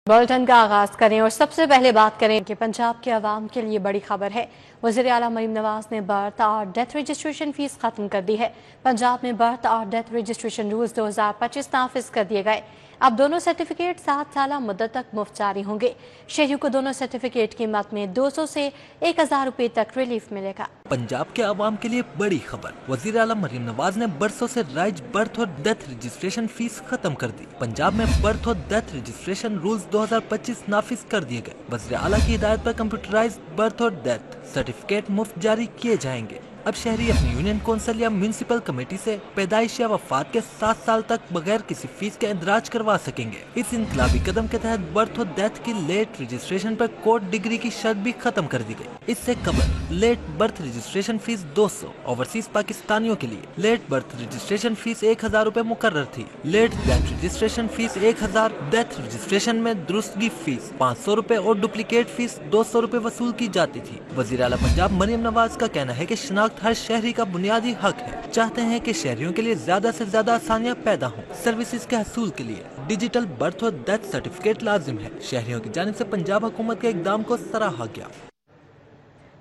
Bulletin का आगाज करें और सबसे पहले बात करें कि पंजाब के अवाम के लिए बड़ी खबर है। वज़ीर आला मरीम नवाज ने बर्थ और डेथ रजिस्ट्रेशन फीस खत्म कर दी है। पंजाब में बर्थ और डेथ रजिस्ट्रेशन रूल्स 2025 नाफिज कर दिए गए। अब दोनों सर्टिफिकेट 7 साल मुद्दत तक मुफ्त जारी होंगे। शहरियों को दोनों सर्टिफिकेट की कीमत में 200 से 1000 रुपए तक रिलीफ मिलेगा। पंजाब के आवाम के लिए बड़ी खबर। वज़ीर आला मरीम नवाज ने बरसों से राइज बर्थ और डेथ रजिस्ट्रेशन फीस खत्म कर दी। पंजाब में बर्थ और डेथ रजिस्ट्रेशन रूल्स 2025 नाफिज कर दिए गए। वज़ीर आला की हिदायत पर कंप्यूटराइज्ड बर्थ और डेथ सर्टिफिकेट मुफ्त जारी किए जाएंगे। अब शहरी अपनी यूनियन कौंसिल या म्यूनिसिपल कमेटी से पैदाइश या वफात के 7 साल तक बगैर किसी फीस के इंदराज करवा सकेंगे। इस इनकलाबी कदम के तहत बर्थ और डेथ की लेट रजिस्ट्रेशन पर कोर्ट डिग्री की शर्त भी खत्म कर दी गई। इससे कबल late birth registration fees 200 overseas पाकिस्तानियों के लिए लेट बर्थ रजिस्ट्रेशन फीस 1000 रुपए मुकर्रर थी। Late death registration fees 1000, death registration में दुरुस्तगी फीस 500 रुपए और डुप्लीकेट फीस 200 रुपए वसूल की जाती थी। वज़ीर आला पंजाब मरीम नवाज का कहना है कि शनाख्त हर शहरी का बुनियादी हक है। चाहते हैं कि शहरियों के लिए ज्यादा से ज्यादा आसानियां पैदा हों। सर्विसेज के हसूल के लिए डिजिटल बर्थ और डेथ सर्टिफिकेट लाजिम है। शहरियों की जानिब से पंजाब हुकूमत के इकदाम को सराहा गया।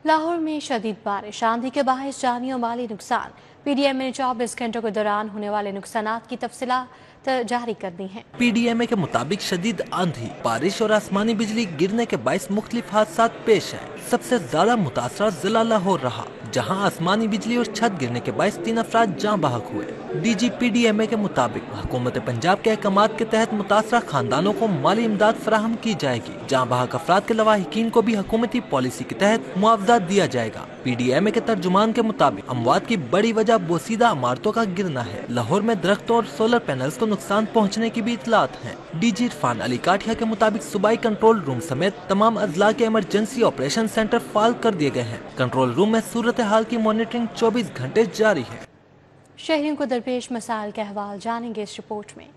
लाहौर में शदीद बारिश, आंधी के बायस जानी और माली नुकसान। पीडीएम ने 24 घंटों के दौरान होने वाले नुकसानात की तफसीलात जारी कर दी हैं। पीडीएमए के मुताबिक शदीद आंधी, बारिश और आसमानी बिजली गिरने के बायस मुख्तलिफ हादसात पेश आए। सबसे ज्यादा मुतासरा जिला लाहौर रहा, जहां आसमानी बिजली और छत गिरने के बायस 3 अफराद जाँ बहक हुए। डीजी पीडीएमए के मुताबिक हुकूमत पंजाब के अहकामात के तहत मुतासरा खानदानों को माली इमदाद फराहम की जाएगी। जाँ बहक अफराद के लवाहिकीन को भी हुकूमती पॉलिसी के तहत मुआवजा दिया जाएगा। पीडीएमए के तर्जुमान के मुताबिक अमवात की बड़ी वजह बोसीदा इमारतों का गिरना है। लाहौर में दरख्तों और सोलर पैनल्स को नुकसान पहुंचने की भी इतलात हैं। डीजी इरफान अली काठिया के मुताबिक सूबाई कंट्रोल रूम समेत तमाम अजला के इमरजेंसी ऑपरेशन सेंटर फाल कर दिए गए हैं। कंट्रोल रूम में सूरत हाल की मॉनिटरिंग 24 घंटे जारी है। शहरियों को दरपेश मसाइल के अहवाल जानेंगे इस रिपोर्ट में।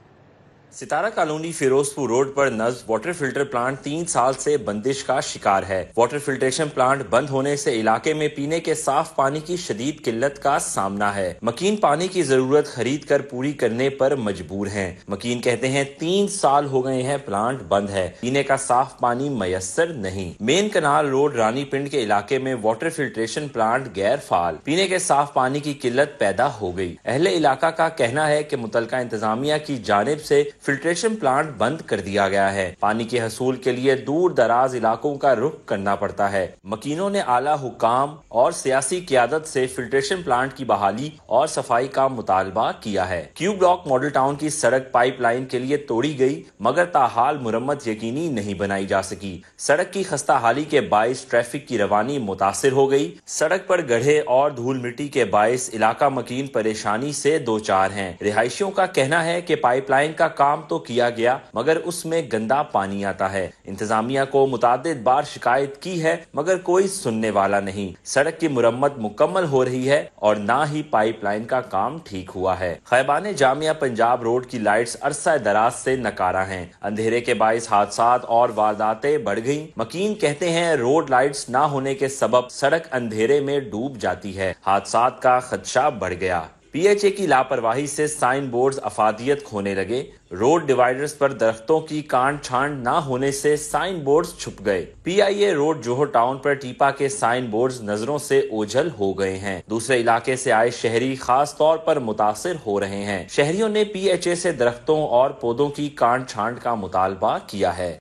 सितारा कॉलोनी फिरोजपुर रोड पर नस्ब वाटर फिल्टर प्लांट 3 साल से बंदिश का शिकार है। वाटर फिल्ट्रेशन प्लांट बंद होने से इलाके में पीने के साफ पानी की शदीद किल्लत का सामना है। मकीन पानी की जरूरत खरीद कर पूरी करने पर मजबूर हैं। मकीन कहते हैं 3 साल हो गए हैं प्लांट बंद है, पीने का साफ पानी मयसर नहीं। मेन कनाल रोड रानी पिंड के इलाके में वाटर फिल्ट्रेशन प्लांट गैर फाल, पीने के साफ पानी की किल्लत पैदा हो गई। अहले इलाका का कहना है कि मुतलका इंतजामिया की जानिब से फिल्ट्रेशन प्लांट बंद कर दिया गया है। पानी के हसूल के लिए दूर दराज इलाकों का रुख करना पड़ता है। मकीनों ने आला हुकाम और सियासी क़यादत से फिल्ट्रेशन प्लांट की बहाली और सफाई का मुतालबा किया है। क्यू ब्लॉक मॉडल टाउन की सड़क पाइपलाइन के लिए तोड़ी गई, मगर ताहाल मुरम्मत यकीनी नहीं बनाई जा सकी। सड़क की खस्ता हाली के बायस ट्रैफिक की रवानी मुतासिर हो गई। सड़क पर गड्ढे और धूल मिट्टी के बायस इलाका मकीन परेशानी से दो चार हैं। रिहायशियों का कहना है कि पाइपलाइन का काम तो किया गया, मगर उसमें गंदा पानी आता है। इंतजामिया को मुतादिद बार शिकायत की है, मगर कोई सुनने वाला नहीं। सड़क की मुरम्मत मुकम्मल हो रही है और ना ही पाइपलाइन का काम ठीक हुआ है। खैबान जामिया पंजाब रोड की लाइट्स अरसा दराज से नकारा हैं। अंधेरे के बायस हादसात और वारदातें बढ़ गईं। मकीन कहते हैं रोड लाइट्स ना होने के सबब सड़क अंधेरे में डूब जाती है। हादसात का खदशा बढ़ गया। पीएचए की लापरवाही से साइन बोर्ड्स अफादियत खोने लगे। रोड डिवाइडर्स पर दरख्तों की काट छांट ना होने से साइन बोर्ड्स छुप गए। पीआईए रोड जोहर टाउन पर टीपा के साइन बोर्ड्स नजरों से ओझल हो गए हैं। दूसरे इलाके से आए शहरी खास तौर पर मुतासिर हो रहे हैं। शहरियों ने पीएचए से दरख्तों और पौधों की काट छांट का मुतालबा किया है।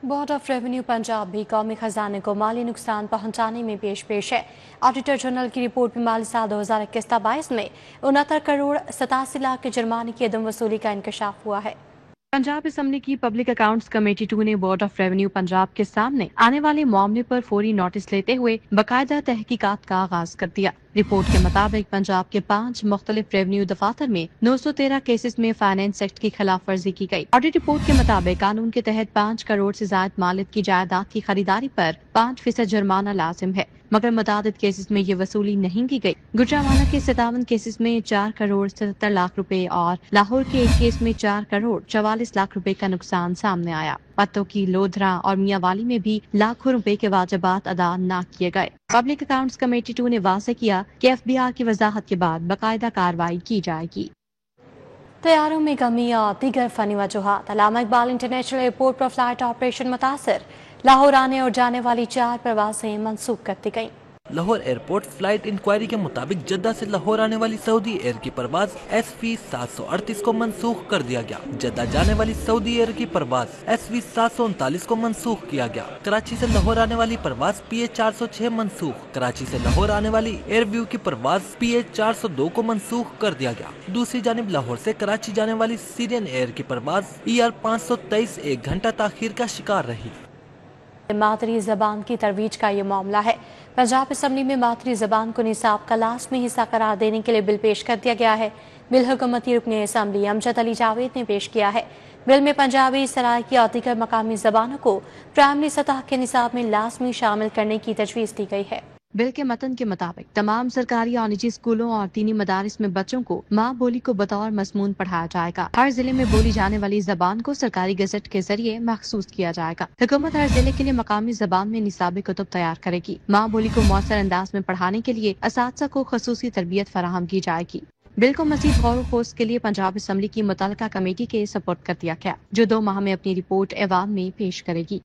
बोर्ड ऑफ रेवेन्यू पंजाब भी कौमी खजाने को माली नुकसान पहुंचाने में पेश है। ऑडिटर जनरल की रिपोर्ट में माली साल 2021-22 में 69 करोड़ 87 लाख के जुर्माने की अदम वसूली का इंकशाफ हुआ है। पंजाब असम्बली की पब्लिक अकाउंट्स कमेटी 2 ने बोर्ड ऑफ रेवेन्यू पंजाब के सामने आने वाले मामले पर फौरी नोटिस लेते हुए बाकायदा तहकीकात का आगाज कर दिया। रिपोर्ट के मुताबिक पंजाब के 5 मुख्तलिफ रेवेन्यू दफातर में 913 केसेस में फाइनेंस एक्ट की खिलाफ वर्जी की गई। ऑडिट रिपोर्ट के मुताबिक कानून के तहत 5 करोड़ से ज्यादा मालिक की जायदाद की खरीदारी पर 5% जुर्माना लाजिम है, मगर मुतादिद केसेस में ये वसूली नहीं की गई। गुजरांवाला के 57 केसेस में 4 करोड़ 77 लाख रुपए और लाहौर के एक केस में 4 करोड़ 44 लाख रुपए का नुकसान सामने आया। पत्तों की लोधरा और मियावाली में भी लाखों रुपए के वाजिबात अदा न किए गए। पब्लिक अकाउंट्स कमेटी 2 ने वाज़ेह किया कि एफबीआर की वजाहत के बाद बाकायदा कार्रवाई की जाएगी। तैयारों में कमी और दीगर फनी वजूहात। अल्लामा इकबाल इंटरनेशनल एयरपोर्ट पर फ्लाइट ऑपरेशन मुतासर, लाहौर आने और जाने वाली 4 परवाजें मनसूख कर दी गईं। लाहौर एयरपोर्ट फ्लाइट इंक्वायरी के मुताबिक जद्दा से लाहौर आने वाली सऊदी एयर की परवाज SV 738 को मनसूख कर दिया गया। जद्दा जाने वाली सऊदी एयर की परवाज SV 739 को मनसूख किया गया। कराची से लाहौर आने वाली परवाज PH 406 मनसूख। कराची से लाहौर आने वाली एयरव्यू की परवाज PH 402 को मनसूख कर दिया गया। दूसरी जानिब लाहौर से कराची जाने वाली सीरियन एयर की परवाज ER 523 1 घंटा ताखीर का शिकार रही। मादरी जबान की तरवीज का ये मामला है। पंजाब असम्बली में मादरी जबान को निसाब का लाजमी हिस्सा करार देने के लिए बिल पेश कर दिया गया है। बिल हुकूमती रुकने असम्बली अमजद अली जावेद ने पेश किया है। बिल में पंजाबी, सराइकी और दीगर मकामी जबानों को प्राइमरी सतह के निसाब में लाजमी शामिल करने की तजवीज़ दी गई है। बिल के मतन के मुताबिक तमाम सरकारी और निजी स्कूलों और दीनी मदारिस में बच्चों को माँ बोली को बतौर मज़मून पढ़ाया जाएगा। हर जिले में बोली जाने वाली जबान को सरकारी गज़ट के जरिए मखसूस किया जाएगा। हुकूमत हर जिले के लिए मकामी जबान में निसाबी कुतुब तैयार करेगी। माँ बोली को मौसर अंदाज में पढ़ाने के लिए असातिज़ा को खसूसी तरबियत फराहम की जाएगी। बिल को मज़ीद गौर खोज के लिए पंजाब असम्बली की मुतल्लिका कमेटी के सपोर्ट कर दिया गया, जो 2 माह में अपनी रिपोर्ट ऐवान में पेश करेगी।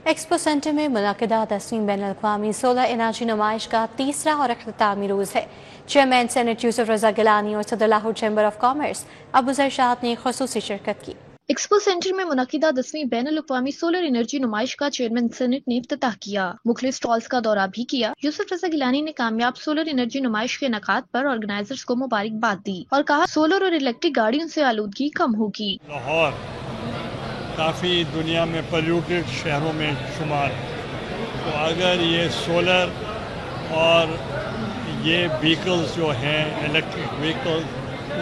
एक्सपो सेंटर में मुनाकिदा 10वीं बैनुल-अक़वामी सोलर एनर्जी नुमाइश का तीसरा और अख्तामी रोज़ है। चेयरमैन सेनेट यूसुफ रजा गिलानी और सदर Lahore chamber of commerce Abu ज़रशाद ने ख़ुसूसी शिरकत की। एक्सपो सेंटर में मुनक़िदा 10वीं बैनुल-अक़वामी सोलर एनर्जी नुमाइश का चेयरमैन सेनेट ने इफ्तिताह किया। मुख्तलिफ स्टॉल्स का दौरा भी किया। यूसुफ रजा गिलानी ने कामयाब सोलर एनर्जी नुमाइश के इनेकाद पर ऑर्गेनाइजर्स को मुबारकबाद दी और कहा सोलर और इलेक्ट्रिक गाड़ियों से आलूदगी कम होगी। लाहौर काफ़ी दुनिया में पोल्यूटेड शहरों में शुमार है, तो अगर ये सोलर और ये व्हीकल्स जो हैं इलेक्ट्रिक व्हीकल्स,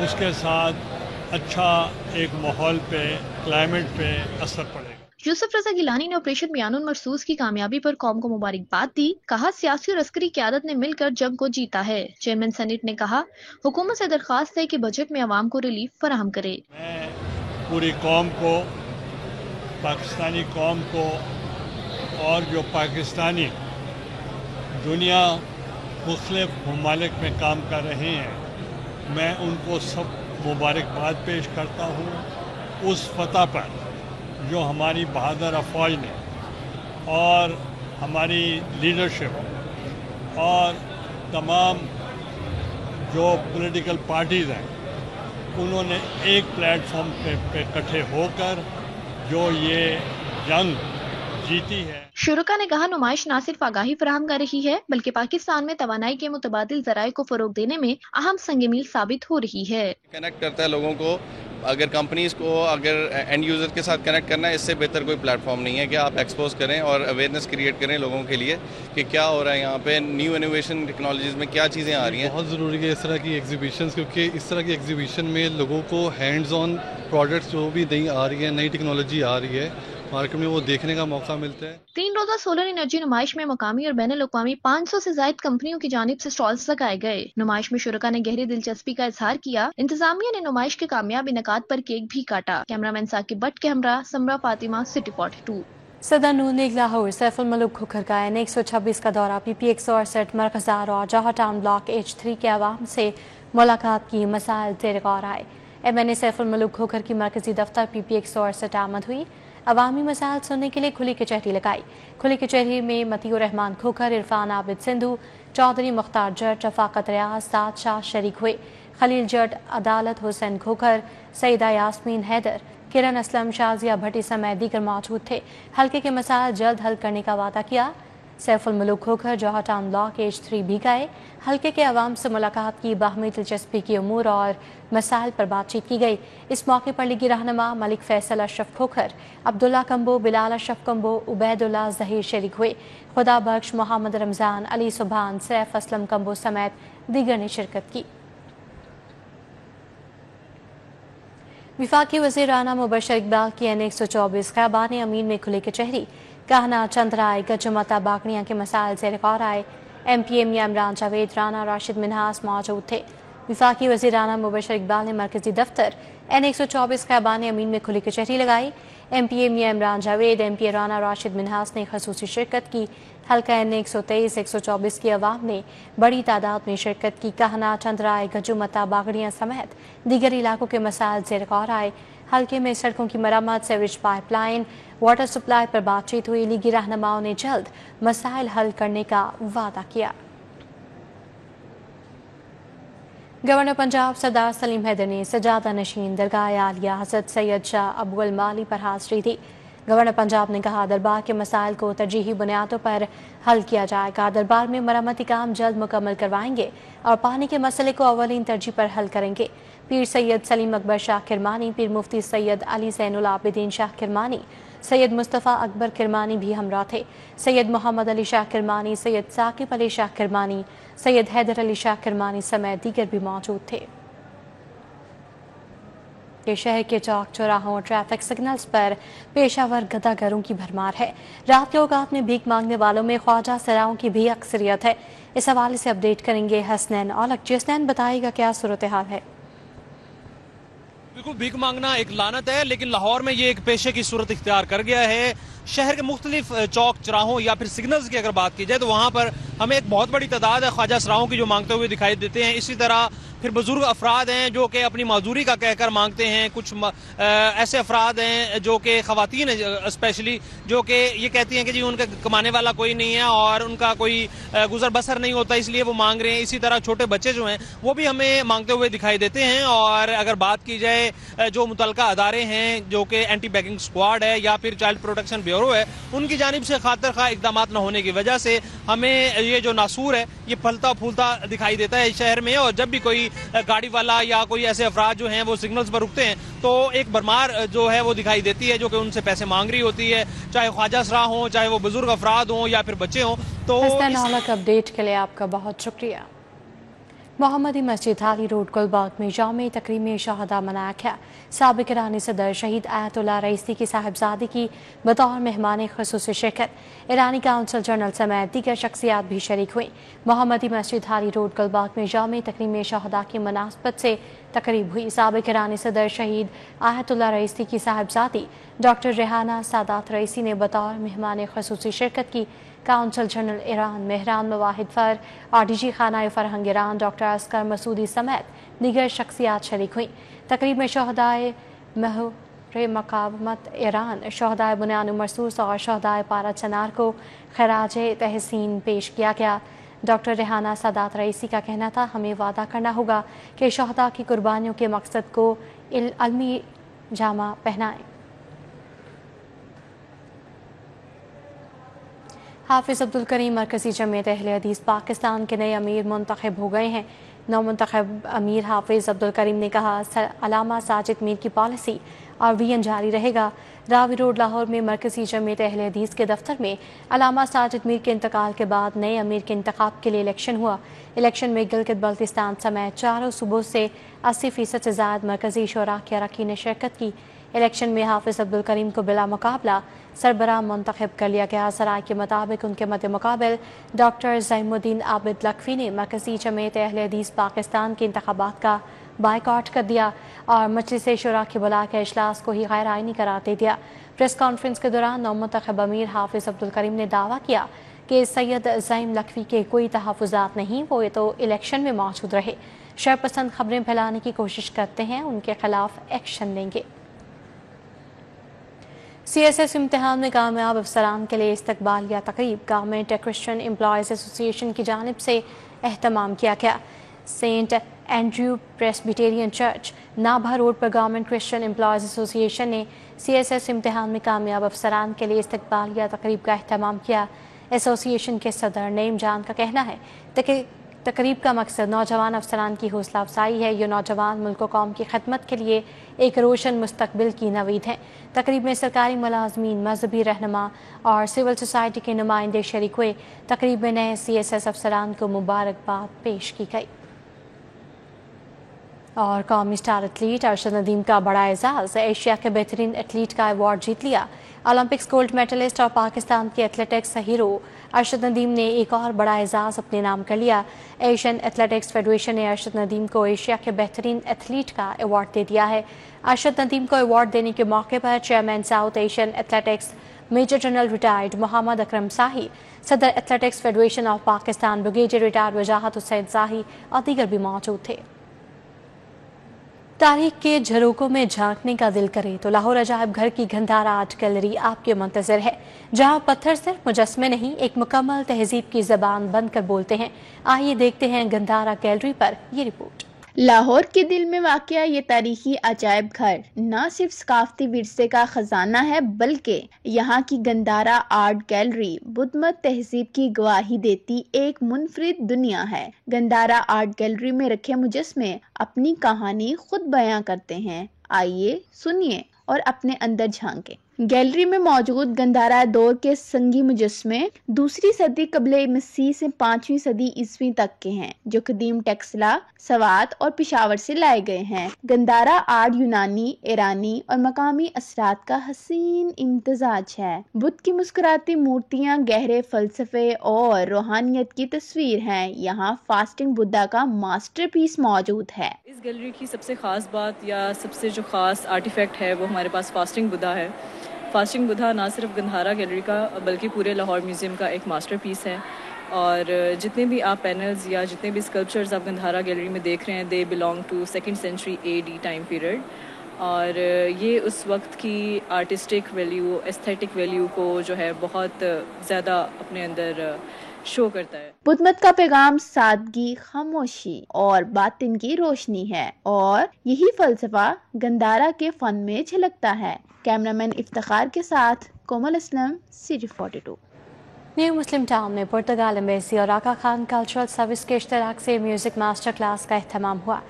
उसके साथ अच्छा एक माहौल पे, क्लाइमेट पे असर पड़ेगा। यूसुफ रजा गिलानी ने ऑपरेशन मियानुल मरसूस की कामयाबी पर कौम को मुबारकबाद दी। कहा सियासी और अस्करी क़यादत ने मिलकर जंग को जीता है। चेयरमैन सेनेट ने कहा हुकूमत से दरख्वास्त है कि बजट में अवाम को रिलीफ फराहम करे। मैं पूरी कौम को, पाकिस्तानी कौम को और जो पाकिस्तानी दुनिया मुख्तलिफ ममालिक में काम कर रहे हैं, मैं उनको सब मुबारकबाद पेश करता हूँ उस फतह पर जो हमारी बहादुर अफवाज ने और हमारी लीडरशिप और तमाम जो पॉलिटिकल पार्टीज़ हैं, उन्होंने एक प्लेटफॉर्म पे इकट्ठे होकर जो ये जंग जीती है। शुरुका ने कहा नुमाइश न सिर्फ आगाही फराहम कर रही है बल्कि पाकिस्तान में तवानाई के मुतबादिल ज़राए को फरोग देने में अहम संग-ए-मील साबित हो रही है। कनेक्ट करता है लोगों को। अगर कंपनीज को अगर एंड यूजर के साथ कनेक्ट करना है, इससे बेहतर कोई प्लेटफॉर्म नहीं है कि आप एक्सपोज करें और अवेयरनेस क्रिएट करें लोगों के लिए कि क्या हो रहा है यहाँ पे, न्यू इनोवेशन टेक्नोलॉजीज में क्या चीज़ें आ रही हैं। बहुत ज़रूरी है इस तरह की एग्जीबिशन, क्योंकि इस तरह की एग्जीबिशन में लोगों को हैंड्स ऑन प्रोडक्ट्स जो भी नई आ रही है, नई टेक्नोलॉजी आ रही है मार्केट में, वो देखने का मौका मिलता है। 3 रोज़ा सोलर एनर्जी नुमाइश में मुकामी और बैनुल-अक़वामी 500 से ज़ायद कंपनियों की जानिब से स्टॉल्स लगाए गए। नुमाइश में शुरका ने गहरी दिलचस्पी का इजहार किया। इंतजामिया ने नुमाइश के कामयाब इनेकाद पर केक भी काटा। कैमरामैन साकिब भट्ट के हमरा समरा फातिमा, सिटी 42। सदर नून लीग लाहौर सैफुल मलूक खोखर का N 126 का दौरा PP 168 मरकज़दार और जौहर टाउन ब्लॉक H3 के अवाम से मुलाकात की, मसाइल ज़ेर गौर आए। MNA सैफुल मलूक खोखर की मरकजी दफ्तर PP 168 आमद हुई। अवामी मसाइल सुनने के लिए खुली कचहरी लगाई। खुली कचहरी में मतीउर रहमान खोखर, इरफान आबिद सिंधु, चौधरी मुख्तार जट, रफाकत रियाज, साद शाह शरीक हुए। खलील जट, अदालत हुसैन खोखर, सईदा यास्मीन हैदर, किरण असलम, शाजिया भट्टी समेत दीगर मौजूद थे। हल्के के मसाइल जल्द हल करने का वादा किया। सैफुल मलूक खोखर जौहर टाउन ब्लॉक H3 भी गए। हल्के के अवाम से मुलाकात की, बाहमी दिलचस्पी की उमूर और मसाइल पर बातचीत की गई। इस मौके पर लीगी रहनुमा मलिक फैसल अशरफ खोखर, अब्दुल्ला कंबो, बिलाल अशरफ कंबो, उबैदुल्ला जहीर शरीक हुए। खुदा बख्श, मोहम्मद रमज़ान, अली सुबहान, सैफ असलम कंबो समेत दीगर ने शिरकत की। वफाकी वज़ीर राना मुबशर इकबाल की N 124 ख़ैबान अमीन में खुली कचहरी। कहना, चंद्राय, गजमता, बागड़ियाँ के मसाइल ज़ेर गौर आए। MPA मियां इमरान जावेद, राना राशिद मिन्हास मौजूद थे। वफाकी वज़ीर राना मुबशर इकबाल ने मरकजी दफ्तर N 124 ख़ैबान अमीन में खुली कचहरी लगाई। MPA मियां इमरान जावेद, MPA राना राशिद मिन्हास ने खसूसी शिरकत की। हल्का N 123 124 की आवाम ने बड़ी तादाद में शिरकत की। कहना, चंद्राय, गजुमता, बागड़ियां समेत दीगर इलाकों के मसाइल ज़ेर गौर आए। हल्के में सड़कों की मरम्मत, सीवरेज पाइपलाइन, वाटर सप्लाई पर बातचीत हुई। लीगी रहनुमाओं ने जल्द मसाइल हल करने का वादा किया। गवर्नर पंजाब सरदार सलीम हैदर ने सजादा नशीन दरगाह आलिया हज़रत सैयद शाह अबू अल माली पर हाज़री दी। गवर्नर पंजाब ने कहा, दरबार के मसाइल को तरजीही बुनियादों पर हल किया जाएगा। दरबार में मरम्मती काम जल्द मुकम्मल करवाएंगे और पानी के मसले को अवलीन तरजीह पर हल करेंगे। पीर सैयद सलीम अकबर शाह किरमानी, पीर मुफ्ती सैयद अली ज़ैनुल आबिदीन शाह किरमानी, सैयद मुस्तफ़ा अकबर किरमानी भी हमरा थे। सैयद मोहम्मद अली शाह किरमानी, सैयद साकिब अली शाह किरमानी, सैयद हैदर अली शाह किरमानी समेत दीगर भी मौजूद थे। के शहर के चौक चौराहों और ट्रैफिक सिग्नल्स पर पेशावर गदागरों की भरमार है। रात के औकात में भीख मांगने वालों में ख्वाजा सराओं की भी अक्सरियत है। इस हवाले से अपडेट करेंगे हसनैन औलख। हसनैन, बताएगा क्या सूरत हाल है? बिल्कुल, भीख मांगना एक लानत है, लेकिन लाहौर में ये एक पेशे की सूरत इख्तियार कर गया है। शहर के मुख्तलिफ चौक चौराहों या फिर सिग्नल्स की अगर बात की जाए तो वहाँ पर हमें एक बहुत बड़ी तादाद है ख्वाजा सराओं की जो मांगते हुए दिखाई देते हैं। इसी तरह फिर बुजुर्ग अफराद हैं जो कि अपनी माजूरी का कहकर मांगते हैं। कुछ ऐसे अफराद हैं जो कि ख़वातीन हैं स्पेशली, जो कि ये कहती हैं कि जी उनका कमाने वाला कोई नहीं है और उनका कोई गुजर बसर नहीं होता, इसलिए वो मांग रहे हैं। इसी तरह छोटे बच्चे जो हैं वो भी हमें मांगते हुए दिखाई देते हैं। और अगर बात की जाए जो मुतलका अदारे हैं जो कि एंटी बैगिंग स्क्वाड है या फिर चाइल्ड प्रोटेक्शन ब्यूरो है, उनकी जानिब से खातिर खा इकदाम न होने की वजह से हमें ये जो नासूर है ये फलता फूलता दिखाई देता है शहर में। और जब भी कोई गाड़ी वाला या कोई ऐसे अफराद जो हैं वो सिग्नल्स पर रुकते हैं तो एक भरमार जो है वो दिखाई देती है जो कि उनसे पैसे मांग रही होती है, चाहे ख्वाजा सरा हों, चाहे वो बुजुर्ग अफराद हों या फिर बच्चे हों। तो अपडेट के लिए आपका बहुत शुक्रिया। मोहम्मदी मस्जिद हाली रोड गुलबर्ग में यौम तकरीम में शहादा मनाया गया। साबिक ईरानी सदर शहीद आयतुल्लाह रईसी की साहिबजादी की बतौर मेहमान खुसूसी शिरकत। ईरानी काउंसिल जनरल समेत दीगर शख्सियात भी शरीक हुई। मोहम्मदी मस्जिद हाली रोड गुलबर्ग में यौम तकरीम में शहादा की मुनासबत से तकरीब हुई। साबिक ईरानी सदर शहीद आयतुल्लाह रईसी की साहिबजादी डॉक्टर रेहाना सादात रईसी ने बतौर मेहमान खुसूसी शिरकत की। काउंसिल जनरल ईरान मेहरान मवाहिद फर, RDG खाना फरहंग ईरान डॉक्टर अस्कर मसूदी समेत दीगर शख्सियात शरीक हुई। तकरीब में शहदाए महर मकावमत ईरान, शहदाए बुनियान मरसूस और शहदाए पारा चनार को खराज तहसीन पेश किया गया। डॉक्टर रेहाना सादात रईसी का कहना था, हमें वादा करना होगा कि शहदा की कुर्बानियों के मकसद को अलमी जामा पहनाएं। हाफिज़ अब्दुल करीम मरकज़ी जमीयत अहले हदीस पाकिस्तान के नए अमीर मुंतखब हो गए हैं। नवमुंतखब अमीर हाफिज़ अब्दुल करीम ने कहा, अलामा साजिद मीर की पॉलिसी और विजन जारी रहेगा। रावी रोड लाहौर में मरकज़ी जमीयत अहले हदीस के दफ्तर में अलामा साजिद मीर के इंतकाल के बाद नए अमीर के इंतखाब के लिए इलेक्शन हुआ। इलेक्शन में गिलगित बल्तिस्तान समेत चारों सूबों से 80% से ज़्यादा मरकज़ी शोरा के अरकान ने शिरकत की। इलेक्शन में हाफिज़ अब्दुल करीम को बिला मुकाबला सरबराह मुंतखब कर लिया गया। सराय के मुताबिक उनके मद्दे मुकाबिल डॉक्टर ज़ैमुद्दीन आबिद लखवी ने मरकज़ी जमीयत अहले हदीस पाकिस्तान के इंतखाबात का बायकॉट कर दिया और मजलिस शुरा के बुला के इजलास को ही गैर आइनी करार दे दिया। प्रेस कॉन्फ्रेंस के दौरान नवमुंतखब अमीर हाफिज़ अब्दुल करीम ने दावा किया कि सैयद ज़ैम लखवी के कोई तहफ़्फ़ुज़ात नहीं, वो तो इलेक्शन में मौजूद रहे। शरपसंद खबरें फैलाने की कोशिश करते हैं, उनके खिलाफ एक्शन लेंगे। CSS इम्तिहान में कामयाब अफसरान के लिए इस्तकबालिया तकरीब गवर्नमेंट क्रिश्चियन एम्प्लॉयज़ एसोसिएशन की जानिब से एहतमाम किया गया। Saint Andrew Presbyterian church Nabha road पर गवर्नमेंट क्रिश्चियन एम्प्लॉयज़ एसोसिएशन ने CSS इम्तिहान में कामयाब अफसरान के लिए इस्तकबालिया तकरीब का एहतमाम किया। एसोसिएशन के सदर नईम जान का कहना है कि तकरीब का मकसद नौजवान अफसरान की हौसला अफजाई है। ये नौजवान मुल्क कौम की खदमत के लिए एक रोशन मुस्तकबिल की नवीद हैं। तकरीब में सरकारी मुलाजमीन, मजहबी रहनुमा और सिविल सोसाइटी के नुमाइंदे शरीक हुए। तकरीब में नए CSS अफसरान को मुबारकबाद पेश की गई। और कौमी स्टार एथलीट अरशद नदीम का बड़ा एजाज़, एशिया के बेहतरीन एथलीट का अवार्ड जीत लिया। ओलंपिक्स गोल्ड मेडलिस्ट और पाकिस्तान के एथलेटिक्स हीरो अरशद नदीम ने एक और बड़ा एजाज़ अपने नाम कर लिया। एशियन एथलेटिक्स फेडरेशन ने अरशद नदीम को एशिया के बेहतरीन एथलीट का अवार्ड दे दिया है। अरशद नदीम को अवार्ड देने के मौके पर chairman South Asian athletics major general retired Mohammad Akram Shahi, सदर athletics federation of Pakistan brigadier retired Wajahat Hussain शाही और दीगर भी मौजूद थे। तारीख के झरोकों में झांकने का दिल करे तो लाहौर अजायब घर की गंधारा आर्ट गैलरी आपके मुंतजर है, जहां पत्थर सिर्फ मुजस्मे नहीं एक मुकम्मल तहजीब की जबान बनकर बोलते हैं। आइए देखते हैं गंधारा गैलरी पर ये रिपोर्ट। लाहौर के दिल में वाक़या ये तारीखी अजायब घर न सिर्फ सकाफती विरसे का खजाना है, बल्कि यहाँ की गंधारा आर्ट गैलरी बुद्धमत तहजीब की गवाही देती एक मुनफरिद दुनिया है। गंधारा आर्ट गैलरी में रखे मुजस्मे अपनी कहानी खुद बयां करते हैं। आइए सुनिए और अपने अंदर झांके। गैलरी में मौजूद गंधारा दौर के संगी मुजस्मे दूसरी सदी कबले मसीह से 5वीं सदी ईस्वी तक के हैं, जो कदीम टेक्सला, सवात और पिशावर से लाए गए हैं। गंधारा आर्ट यूनानी, ईरानी और मकामी असरात का हसीन इम्तजाज है। बुद्ध की मुस्कुराती मूर्तियां गहरे फलसफे और रूहानियत की तस्वीर हैं। यहाँ फास्टिंग बुद्धा का मास्टरपीस मौजूद है। इस गैलरी की सबसे खास बात या सबसे जो खास आर्टिफैक्ट है वो हमारे पास फास्टिंग बुद्धा है। फास्टिंग बुद्धा ना सिर्फ गंधारा गैलरी का बल्कि पूरे लाहौर म्यूज़ियम का एक मास्टरपीस है। और जितने भी आप पैनल्स या जितने भी स्कल्पचर्स आप गंधारा गैलरी में देख रहे हैं, they belong to 2nd century AD time period. और ये उस वक्त की आर्टिस्टिक वैल्यू, एस्थेटिक वैल्यू को जो है बहुत ज़्यादा अपने अंदर शो करता है। बुद्धमत का पैगाम सादगी, खामोशी और बातिन की रोशनी है और यही फलसफा गंधारा के फन में झलकता है। कैमरामैन इफ्तिखार के साथ कोमल असलम, City 42। न्यू मुस्लिम टाउन में पुर्तगाल एम्बेसी और आका खान कल्चरल सर्विस के इश्तराक से म्यूजिक मास्टर क्लास का अहतमाम हुआ।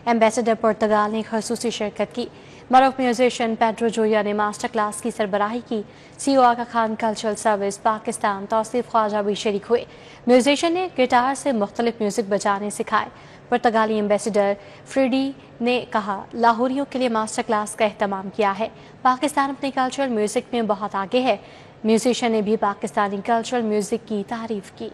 एम्बेसडर पुर्तगाल ने खसूसी शिरकत की। मरूफ म्यूजिशियन पेड्रो जोया ने मास्टर क्लास की सरबराही की। CEO आका खान कल्चरल सर्विस पाकिस्तान तौसीफ ख्वाजा भी शरीक हुए। म्यूजिशियन ने गिटार से मुख्तलिफ म्यूजिक बजाने सिखाए। पुर्तगाली एम्बेसडर फ्रीडी ने कहा, लाहौरियों के लिए मास्टर क्लास का अहतमाम किया है। पाकिस्तान अपने कल्चरल म्यूजिक में बहुत आगे है। म्यूजिशियन ने भी पाकिस्तानी कल्चरल म्यूजिक की तारीफ की।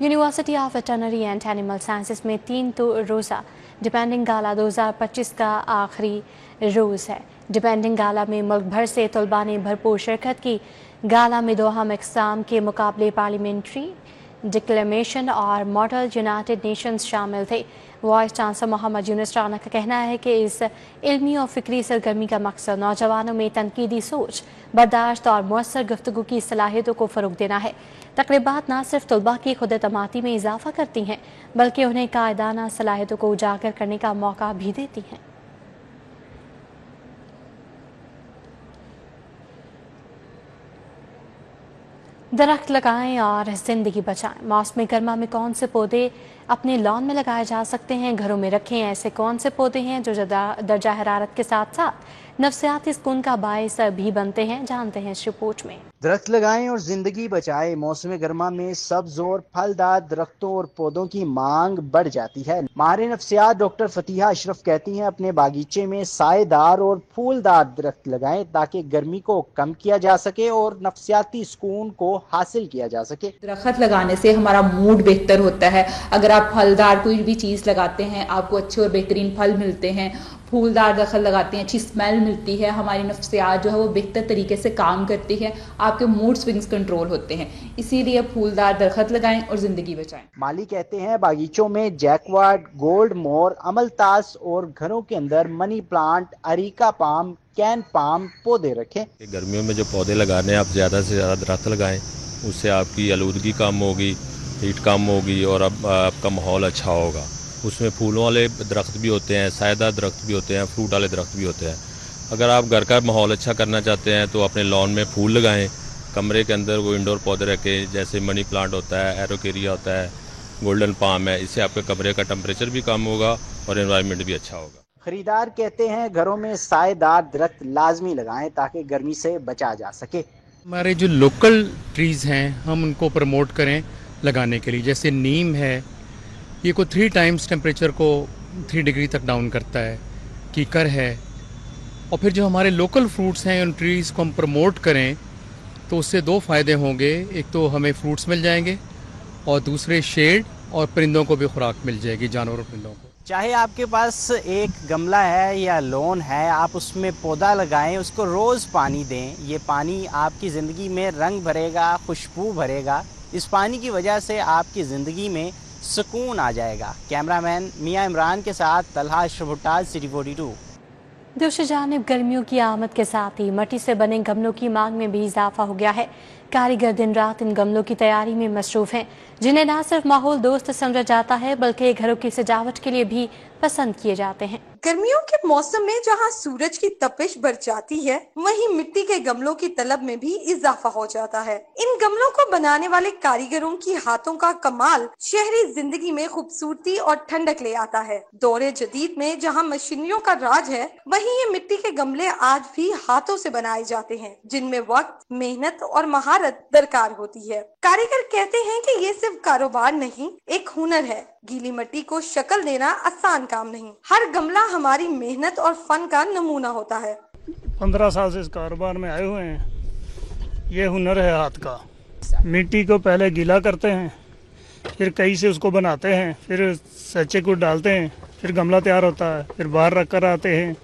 University of veterinary and animal sciences में 3 रोज़ा डिपेंडिंग गाला 2025 का आखिरी रोज़ है। डिपेंडिंग गाला में मुल्क भर से तलबा ने भरपूर शिरकत की। गाला में 2 अहम इक़साम के मुकाबले पार्लियामेंट्री, डिक्लेमेशन और मॉडल यूनाइटेड नेशंस शामिल थे। वाइस चांसलर मोहम्मद यूनुस राना का कहना है कि इस इल्मी और फ़िक्री सरगर्मी का मकसद नौजवानों में तनकीदी सोच, बर्दाश्त और मौसर गुफ्तगू की सलाहियतों को फ़रोग़ देना है। तक़रीबात न सिर्फ तलबा की खुद एतमादी में इजाफ़ा करती हैं, बल्कि उन्हें कायदाना सलाहियतों को उजागर करने का मौका भी देती हैं। दरख्त लगाएं और ज़िंदगी बचाएं। मौसम गर्मा में कौन से पौधे अपने लॉन में लगाए जा सकते हैं, घरों में रखें। ऐसे कौन से पौधे हैं जो दर्जा हरारत के साथ साथ नफ्सियाती सुकून का बायस भी बनते हैं, जानते हैं इस रिपोर्ट में। दरख्त लगाएं और जिंदगी बचाएं। मौसम गर्मा में सब्ज और फलदार दरख्तों और पौधों की मांग बढ़ जाती है। माहिर नफ्सियात डॉक्टर फतीहा अशरफ कहती हैं, अपने बागीचे में साएदार और फूलदार दरख्त लगाएं ताकि गर्मी को कम किया जा सके और नफ्सियाती सुकून को हासिल किया जा सके। दरख्त लगाने से हमारा मूड बेहतर होता है। अगर आप फलदार कोई भी चीज़ लगाते हैं, आपको अच्छे और बेहतरीन फल मिलते हैं। फूलदार दरख्त लगाते हैं, अच्छी स्मेल मिलती है, हमारी नफ्सियात जो है वो बेहतर तरीके से काम करती है, आपके मूड स्विंग्स कंट्रोल होते हैं। इसीलिए फूलदार दरख्त लगाएं और ज़िंदगी बचाएं। माली कहते हैं, बागीचों में जैकवर्ड, गोल्ड मोर, अमलतास और घरों के अंदर money plant, areca palm, cane palm पौधे रखें। गर्मियों में जो पौधे लगाने हैं, आप ज़्यादा से ज़्यादा दरख्त लगाएं, उससे आपकी आलूदगी कम होगी, हीट कम होगी और अब आपका माहौल अच्छा होगा। उसमें फूलों वाले दरख्त भी होते हैं, सायेदार दरख्त भी होते हैं, फ्रूट वाले दरख्त भी होते हैं। अगर आप घर का माहौल अच्छा करना चाहते हैं तो अपने लॉन में फूल लगाएं। कमरे के अंदर वो इंडोर पौधे रखें, जैसे मनी प्लांट होता है, एरोकेरिया होता है, गोल्डन पाम है। इससे आपके कमरे का टेम्परेचर भी कम होगा और एनवायरनमेंट भी अच्छा होगा। खरीदार कहते हैं, घरों में सायेदार दरख्त लाजमी लगाएं ताकि गर्मी से बचा जा सके। हमारे जो लोकल ट्रीज़ हैं हम उनको प्रमोट करें लगाने के लिए। जैसे नीम है, ये को 3 टाइम्स टेम्परेचर को 3 डिग्री तक डाउन करता है। कीकर है। और फिर जो हमारे लोकल फ्रूट्स हैं, उन ट्रीज़ को हम प्रमोट करें तो उससे 2 फ़ायदे होंगे। एक तो हमें फ्रूट्स मिल जाएंगे और दूसरे शेड और परिंदों को भी खुराक मिल जाएगी, जानवरों और परिंदों को। चाहे आपके पास एक गमला है या लॉन है, आप उसमें पौधा लगाएं, उसको रोज़ पानी दें। ये पानी आपकी ज़िंदगी में रंग भरेगा, खुशबू भरेगा। इस पानी की वजह से आपकी ज़िंदगी में सुकून आ जाएगा। कैमरामैन मियां इमरान के साथ तलहा अशरफ भुट्टा, सिटी 42। दूसरी जानिब गर्मियों की आमद के साथ ही मिट्टी से बने गमलों की मांग में भी इजाफा हो गया है। कारीगर दिन रात इन गमलों की तैयारी में मसरूफ हैं, जिन्हें न सिर्फ माहौल दोस्त समझा जाता है बल्कि घरों की सजावट के लिए भी पसंद किए जाते हैं। गर्मियों के मौसम में जहां सूरज की तपिश बढ़ जाती है, वहीं मिट्टी के गमलों की तलब में भी इजाफा हो जाता है। इन गमलों को बनाने वाले कारीगरों की हाथों का कमाल शहरी जिंदगी में खूबसूरती और ठंडक ले आता है। दौरे जदीद में जहां मशीनरियों का राज है, वहीं ये मिट्टी के गमले आज भी हाथों से बनाए जाते हैं, जिनमें वक्त, मेहनत और महारत दरकार होती है। कारीगर कहते हैं कि ये सिर्फ कारोबार नहीं, एक हुनर है। गीली मिट्टी को शक्ल देना आसान काम नहीं, हर गमला हमारी मेहनत और फन का नमूना होता है। 15 साल से इस कारोबार में आए हुए हैं। ये हुनर है हाथ का। मिट्टी को पहले गीला करते हैं, फिर कई से उसको बनाते हैं, फिर सच्चे को डालते हैं, फिर गमला तैयार होता है, फिर बाहर रख कर आते हैं।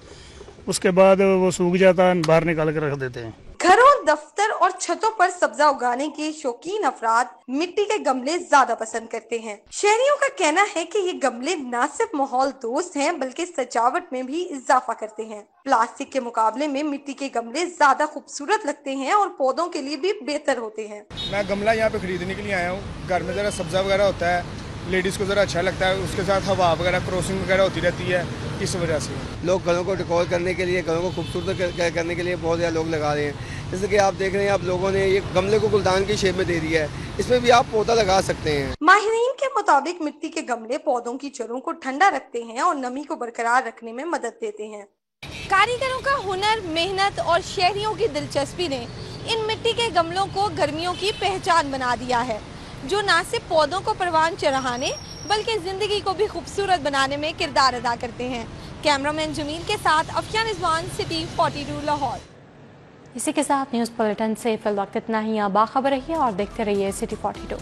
उसके बाद वो सूख जाता है, बाहर निकाल कर रख देते हैं। घरों, दफ्तर और छतों पर सब्जा उगाने के शौकीन अफराद मिट्टी के गमले ज्यादा पसंद करते हैं। शहरियों का कहना है कि ये गमले न सिर्फ माहौल दोस्त हैं बल्कि सजावट में भी इजाफा करते हैं। प्लास्टिक के मुकाबले में मिट्टी के गमले ज्यादा खूबसूरत लगते हैं और पौधों के लिए भी बेहतर होते हैं। मैं गमला यहाँ पे खरीदने के लिए आया हूँ। घर में जरा सब्जा वगैरह होता है, लेडीज को जरा अच्छा लगता है, उसके साथ हवा वगैरह क्रॉसिंग वगैरह होती रहती है। इस वजह से लोग घरों को डेकोर करने के लिए, घरों को खूबसूरत करने के लिए बहुत ज़्यादा लोग लगा रहे हैं। जैसे कि आप देख रहे हैं, आप लोगों ने ये गमले को गुलदान की शेप में दे दिया है, इसमें भी आप पौधा लगा सकते हैं। माहिरीन के मुताबिक मिट्टी के गमले पौधों की जड़ों को ठंडा रखते हैं और नमी को बरकरार रखने में मदद देते हैं। कारीगरों का हुनर, मेहनत और शहरियों की दिलचस्पी ने इन मिट्टी के गमलों को गर्मियों की पहचान बना दिया है, जो न सिर्फ पौधों को परवान चढ़ाने बल्कि जिंदगी को भी खूबसूरत बनाने में किरदार अदा करते हैं। कैमरामैन जमील के साथ अफशान रिजवान, सिटी 42 लाहौर। इसी के साथ न्यूज़ बुलेटिन से फिल वक्त इतना ही। आप बाखबर रहिए और देखते रहिए सिटी 42।